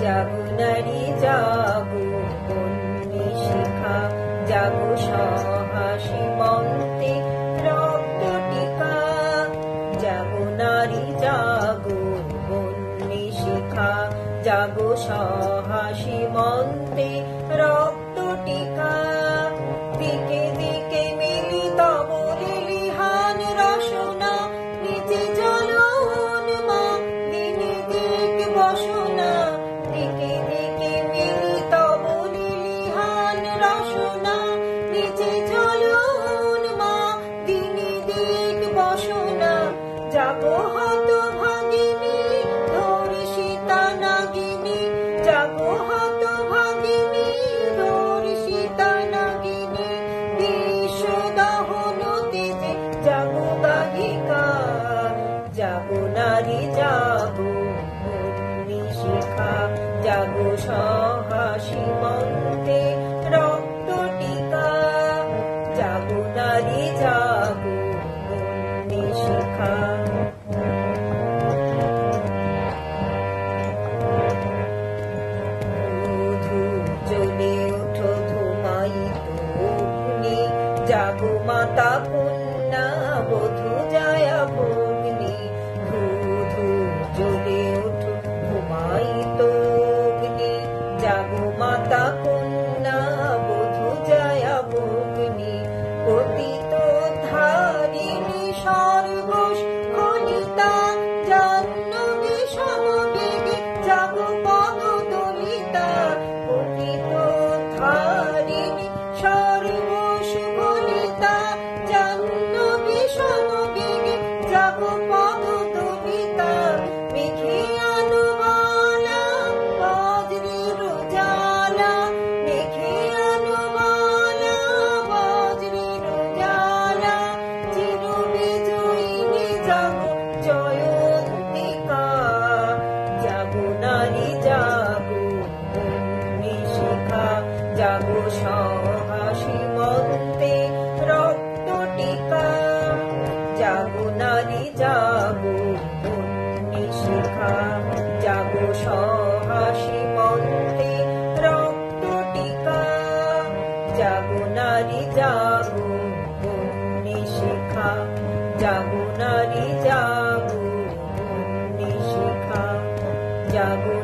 জাগো নারী জাগো বন্যী শিখা, জাগো সহাসী মন্ত্রে রক্ত টিকা। জাগো নারী জাগো বন্যী শিখা, জাগো সহাসী মন্ত্রে রক্ত টিকা। দিকে দিকে মিলিত বলে লিহান রসনা, নিচে চলো মা দিনে দিক বসনা। দিকে দিকে মিলিত বলে লিহান রসনা, নিচে চলো মা দিনে দিক বসনা। জাগো হত ভাগিনী ধর্ষিতা নাগিনী, জাগো হত ভাগিনী ধর্ষিতা নাগিনী। বিশ্ব দহন তেজে জাগো গাহিকা, জাগো নারী জাগো বন্যী শিখা, জাগো সহাসী মন্ত্রে রক্ত টিকা। জাগো নারী জাগো বন্যী শিখা। জ্বলে ওঠো ধুমায়িত অগ্নি, জাগো মাতা কন্যা বধূ জায়া ভগ্নি। ধূ ধূ জ্বলে ওঠো ধুমায়িত অগ্নি, জাগো মাতা কন্যা বধূ জায়া ভগ্নি। পতিত ধারিণী সর্বস্খলিতা, জাহ্নবী সমবেগে জাগো পদদলিতা। পতিত ধারিণী সর্বস্খলিতা, জাহ্নবী সমবেগে জাগো পদদলিতা। মেঘে আলো বালা বজ্রের জ্বালা, মেঘে আলো বালা বজ্রের জ্বালা। চির বিজয়িনী জাগো জয়ন্তিকা, জাগো নারী জাগো বন্যী শিখা, জাগো সহাসী মন্ত্রে রক্ত টিকা। জাগো নারী জাগো বন্যী শিখা, জাগো সহাসী মন্ত্রে রক্ত টিকা। জাগো নারী জাগো বন্যী শিখা, জাগো নারী জাগো বন্যী শিখা, জাগো